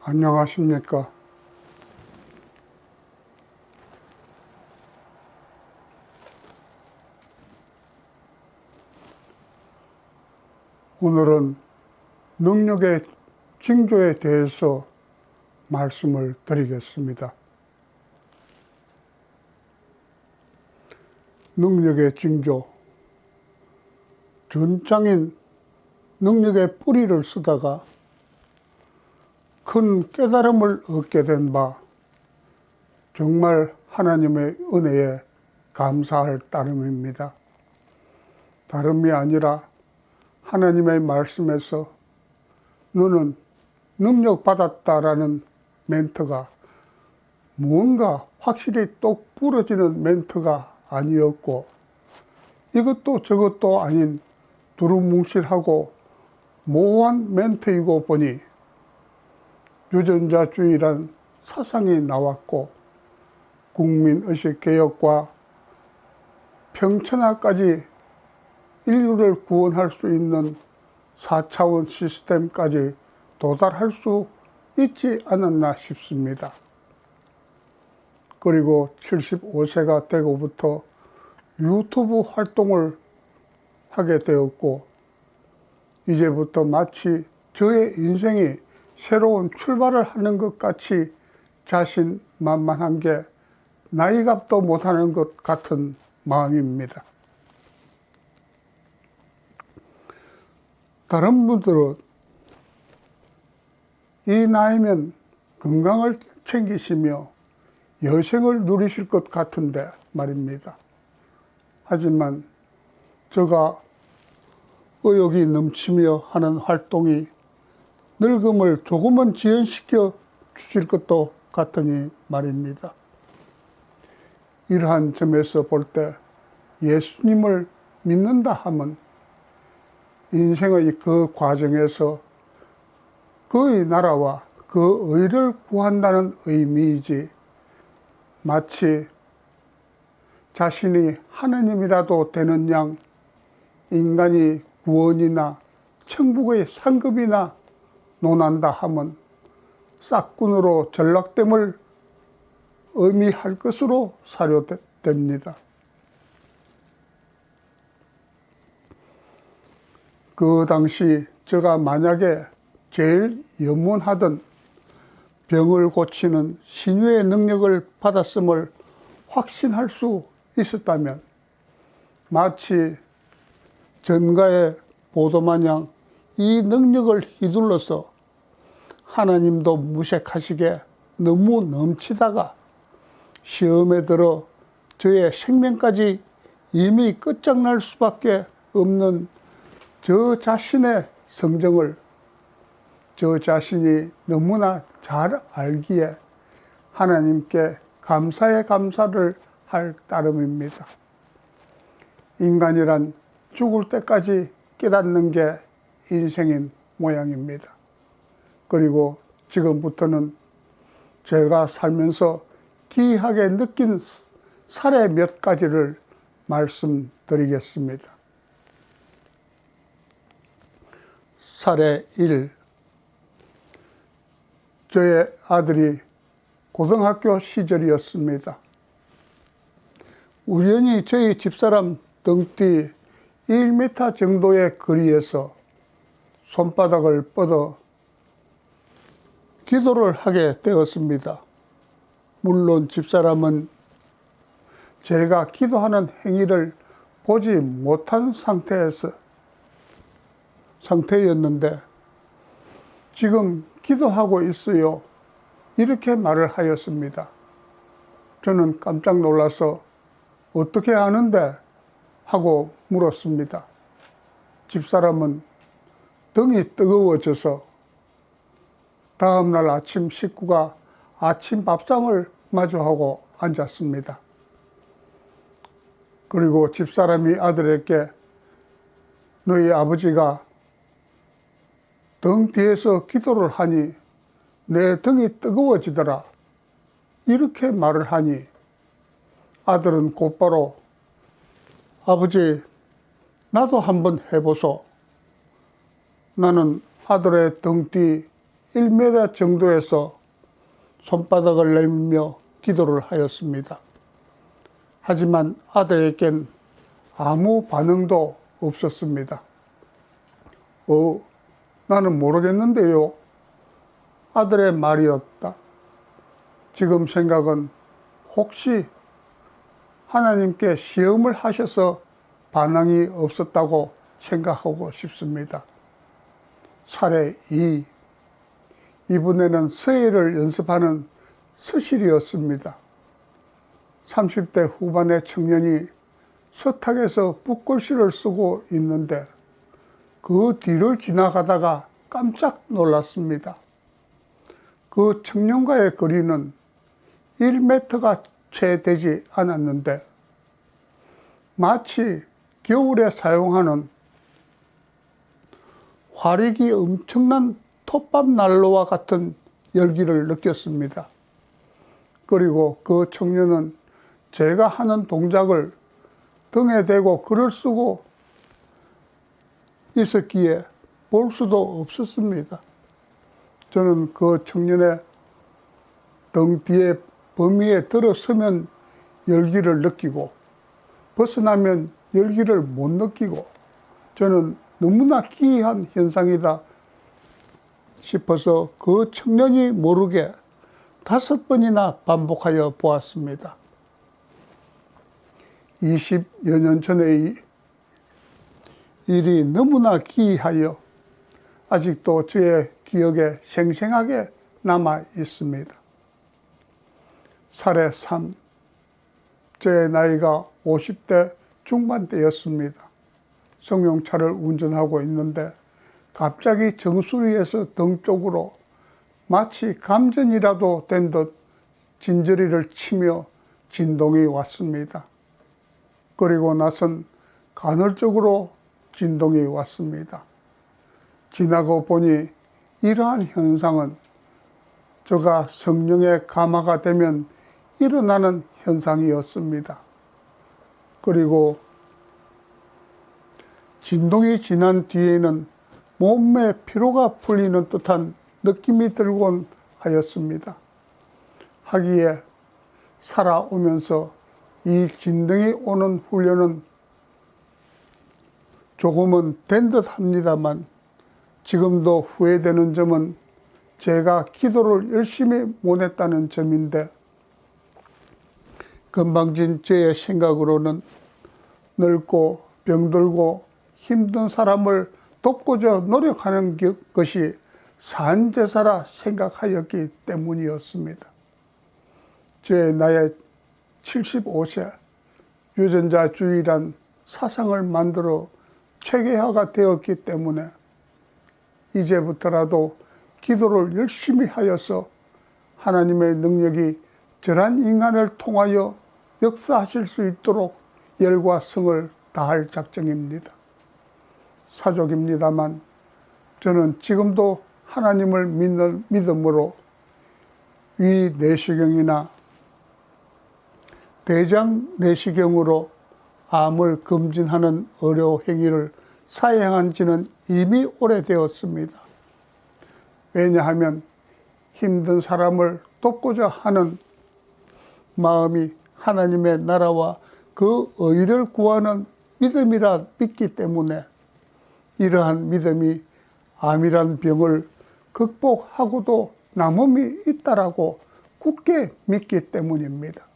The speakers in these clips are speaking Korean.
안녕하십니까. 오늘은 능력의 징조에 대해서 말씀을 드리겠습니다. 능력의 징조. 전장인 능력의 뿌리를 쓰다가 큰 깨달음을 얻게 된 바, 정말 하나님의 은혜에 감사할 따름입니다. 다름이 아니라 하나님의 말씀에서 너는 능력 받았다라는 멘트가 뭔가 확실히 똑 부러지는 멘트가 아니었고, 이것도 저것도 아닌 두루뭉실하고 모호한 멘트이고 보니 유전자주의란 사상이 나왔고, 국민의식 개혁과 평천하까지 인류를 구원할 수 있는 4차원 시스템까지 도달할 수 있지 않았나 싶습니다. 그리고 75세가 되고부터 유튜브 활동을 하게 되었고, 이제부터 마치 저의 인생이 새로운 출발을 하는 것 같이 자신만만한 게 나이값도 못하는 것 같은 마음입니다. 다른 분들은 이 나이면 건강을 챙기시며 여생을 누리실 것 같은데 말입니다. 하지만 제가 의욕이 넘치며 하는 활동이 늙음을 조금은 지연시켜 주실 것도 같으니 말입니다. 이러한 점에서 볼 때 예수님을 믿는다 하면 인생의 그 과정에서 그의 나라와 그 의를 구한다는 의미이지, 마치 자신이 하느님이라도 되는 양 인간이 구원이나 천국의 상급이나 논한다 하면 싹군으로 전락됨을 의미할 것으로 사료됩니다. 그 당시 제가 만약에 제일 염원하던 병을 고치는 신유의 능력을 받았음을 확신할 수 있었다면, 마치 전가의 보도마냥 이 능력을 휘둘러서 하나님도 무색하시게 너무 넘치다가 시험에 들어 저의 생명까지 이미 끝장날 수밖에 없는 저 자신의 성정을 저 자신이 너무나 잘 알기에 하나님께 감사의 감사를 할 따름입니다. 인간이란 죽을 때까지 깨닫는 게 인생인 모양입니다. 그리고 지금부터는 제가 살면서 기이하게 느낀 사례 몇 가지를 말씀드리겠습니다. 사례 1. 저의 아들이 고등학교 시절이었습니다. 우연히 저희 집사람 등뒤 1m 정도의 거리에서 손바닥을 뻗어 기도를 하게 되었습니다. 물론 집사람은 제가 기도하는 행위를 보지 못한 상태였는데 지금 기도하고 있어요, 이렇게 말을 하였습니다. 저는 깜짝 놀라서 어떻게 아는데? 하고 물었습니다. 집사람은 등이 뜨거워져서 다음날 아침 식구가 아침 밥상을 마주하고 앉았습니다. 그리고 집사람이 아들에게 너희 아버지가 등 뒤에서 기도를 하니 내 등이 뜨거워지더라, 이렇게 말을 하니 아들은 곧바로 아버지 나도 한번 해보소. 나는 아들의 등 뒤 1m 정도에서 손바닥을 내밀며 기도를 하였습니다. 하지만 아들에겐 아무 반응도 없었습니다. 나는 모르겠는데요. 아들의 말이었다. 지금 생각은 혹시 하나님께 시험을 하셔서 반응이 없었다고 생각하고 싶습니다. 사례 2. 이번에는 서예를 연습하는 서실이었습니다. 30대 후반의 청년이 서탁에서 붓글씨를 쓰고 있는데 그 뒤를 지나가다가 깜짝 놀랐습니다. 그 청년과의 거리는 1m가 채 되지 않았는데 마치 겨울에 사용하는 화력이 엄청난 톱밥 난로와 같은 열기를 느꼈습니다. 그리고 그 청년은 제가 하는 동작을 등에 대고 글을 쓰고 있었기에 볼 수도 없었습니다. 저는 그 청년의 등 뒤에 범위에 들어서면 열기를 느끼고 벗어나면 열기를 못 느끼고 저는 너무나 기이한 현상이다 싶어서 그 청년이 모르게 5번이나 반복하여 보았습니다. 20여 년 전의 일이 너무나 기이하여 아직도 저의 기억에 생생하게 남아 있습니다. 사례 3. 저의 나이가 50대 중반대였습니다. 승용차를 운전하고 있는데 갑자기 정수리에서 등 쪽으로 마치 감전이라도 된 듯 진저리를 치며 진동이 왔습니다. 그리고 나선 간헐적으로 진동이 왔습니다. 지나고 보니 이러한 현상은 저가 성령의 감화가 되면 일어나는 현상이었습니다. 그리고 진동이 지난 뒤에는 몸에 피로가 풀리는 듯한 느낌이 들곤 하였습니다. 하기에 살아오면서 이 진동이 오는 훈련은 조금은 된 듯 합니다만 지금도 후회되는 점은 제가 기도를 열심히 못했다는 점인데 건방진 저의 생각으로는 늙고 병들고 힘든 사람을 돕고자 노력하는 것이 산제사라 생각하였기 때문이었습니다. 제 나이 75세 유전자주의란 사상을 만들어 체계화가 되었기 때문에 이제부터라도 기도를 열심히 하여서 하나님의 능력이 저런 인간을 통하여 역사하실 수 있도록 열과 성을 다할 작정입니다. 사족입니다만 저는 지금도 하나님을 믿는 믿음으로 위 내시경이나 대장 내시경으로 암을 검진하는 의료 행위를 사행한 지는 이미 오래되었습니다. 왜냐하면 힘든 사람을 돕고자 하는 마음이 하나님의 나라와 그 의를 구하는 믿음이라 믿기 때문에 이러한 믿음이 암이란 병을 극복하고도 남음이 있다라고 굳게 믿기 때문입니다.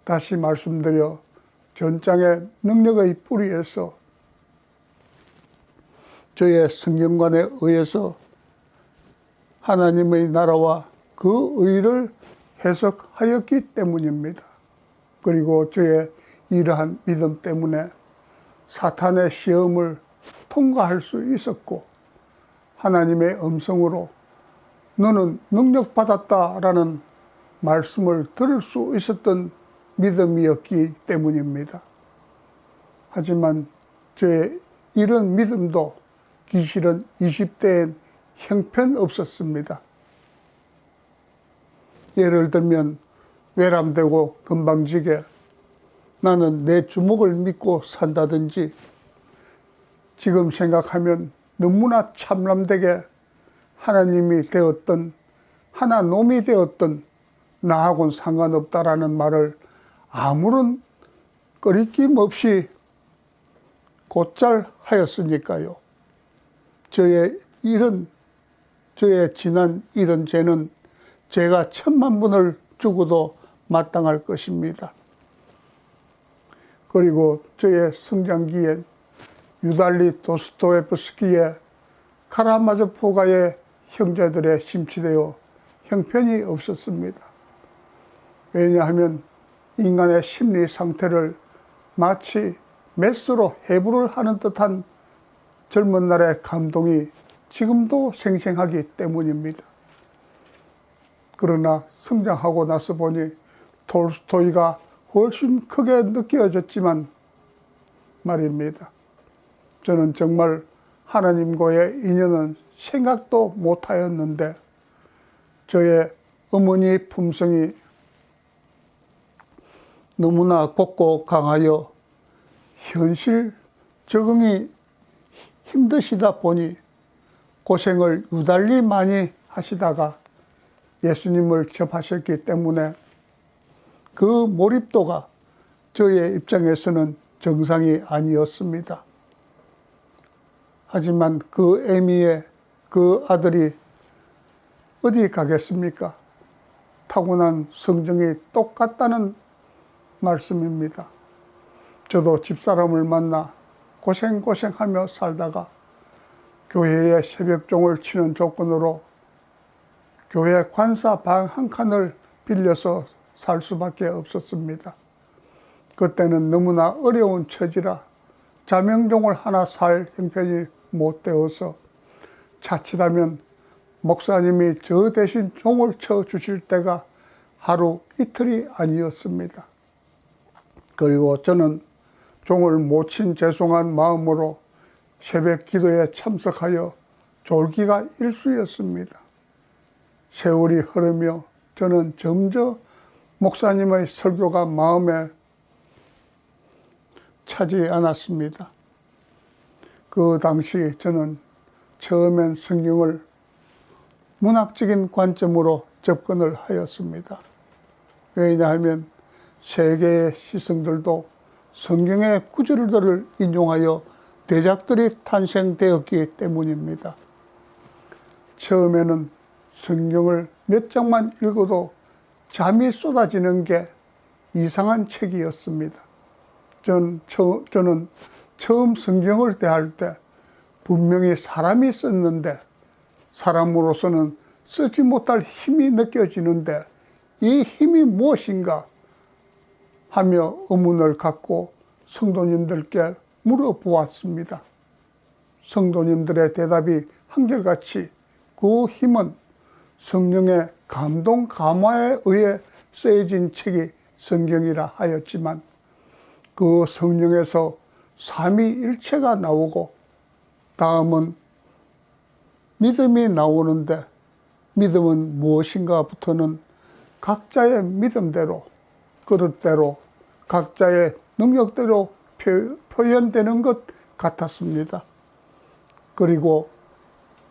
다시 말씀드려 전장의 능력의 뿌리에서 저의 성경관에 의해서 하나님의 나라와 그 의를 해석하였기 때문입니다. 그리고 저의 이러한 믿음 때문에 사탄의 시험을 통과할 수 있었고 하나님의 음성으로 너는 능력받았다라는 말씀을 들을 수 있었던 믿음이었기 때문입니다. 하지만 저의 이런 믿음도 기실은 20대엔 형편없었습니다. 예를 들면 외람되고 건방지게 나는 내 주먹을 믿고 산다든지 지금 생각하면 너무나 참람되게 하나님이 되었던 하나 놈이 되었던 나하고는 상관없다라는 말을 아무런 꺼리낌 없이 곧잘 하였으니까요. 저의 지난 이런 죄는 제가 10,000,000번을 죽어도 마땅할 것입니다. 그리고 저의 성장기엔 유달리 도스토옙스키의 카라마조포가의 형제들에 심취되어 형편이 없었습니다. 왜냐하면 인간의 심리 상태를 마치 메스로 해부를 하는 듯한 젊은 날의 감동이 지금도 생생하기 때문입니다. 그러나 성장하고 나서 보니 톨스토이가 훨씬 크게 느껴졌지만 말입니다. 저는 정말 하나님과의 인연은 생각도 못하였는데 저의 어머니 품성이 너무나 곱고 강하여 현실 적응이 힘드시다 보니 고생을 유달리 많이 하시다가 예수님을 접하셨기 때문에 그 몰입도가 저의 입장에서는 정상이 아니었습니다. 하지만 그 애미의 그 아들이 어디 가겠습니까? 타고난 성정이 똑같다는 말씀입니다. 저도 집사람을 만나 고생하며 살다가 교회에 새벽종을 치는 조건으로 교회 관사 방 한 칸을 빌려서 살 수밖에 없었습니다. 그때는 너무나 어려운 처지라 자명종을 하나 살 형편이 못 되어서 자칫하면 목사님이 저 대신 종을 쳐 주실 때가 하루 이틀이 아니었습니다. 그리고 저는 종을 못 친 죄송한 마음으로 새벽 기도에 참석하여 졸기가 일쑤였습니다. 세월이 흐르며 저는 점점 목사님의 설교가 마음에 차지 않았습니다. 그 당시 저는 처음엔 성경을 문학적인 관점으로 접근을 하였습니다. 왜냐하면 세계의 시성들도 성경의 구절들을 인용하여 대작들이 탄생되었기 때문입니다. 처음에는 성경을 몇 장만 읽어도 잠이 쏟아지는 게 이상한 책이었습니다. 저는 처음 성경을 대할 때 분명히 사람이 썼는데 사람으로서는 쓰지 못할 힘이 느껴지는데 이 힘이 무엇인가 하며 의문을 갖고 성도님들께 물어보았습니다. 성도님들의 대답이 한결같이 그 힘은 성령의 감동 감화에 의해 쓰여진 책이 성경이라 하였지만 그 성령에서 삼위일체가 나오고 다음은 믿음이 나오는데 믿음은 무엇인가부터는 각자의 믿음대로 그릇대로 각자의 능력대로 표현되는 것 같았습니다. 그리고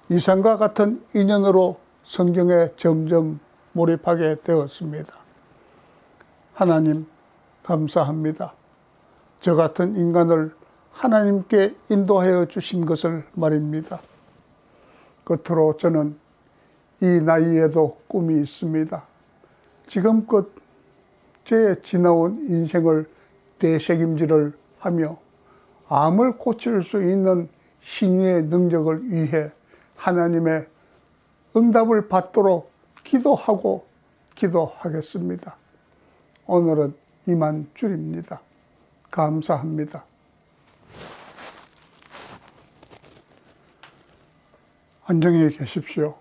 이상과 같은 인연으로 성경에 점점 몰입하게 되었습니다. 하나님 감사합니다. 저 같은 인간을 하나님께 인도하여 주신 것을 말입니다. 끝으로 저는 이 나이에도 꿈이 있습니다. 지금껏 제 지나온 인생을 되새김질을 하며 암을 고칠 수 있는 신유의 능력을 위해 하나님의 응답을 받도록 기도하겠습니다. 오늘은 이만 줄입니다. 감사합니다. 안녕히 계십시오.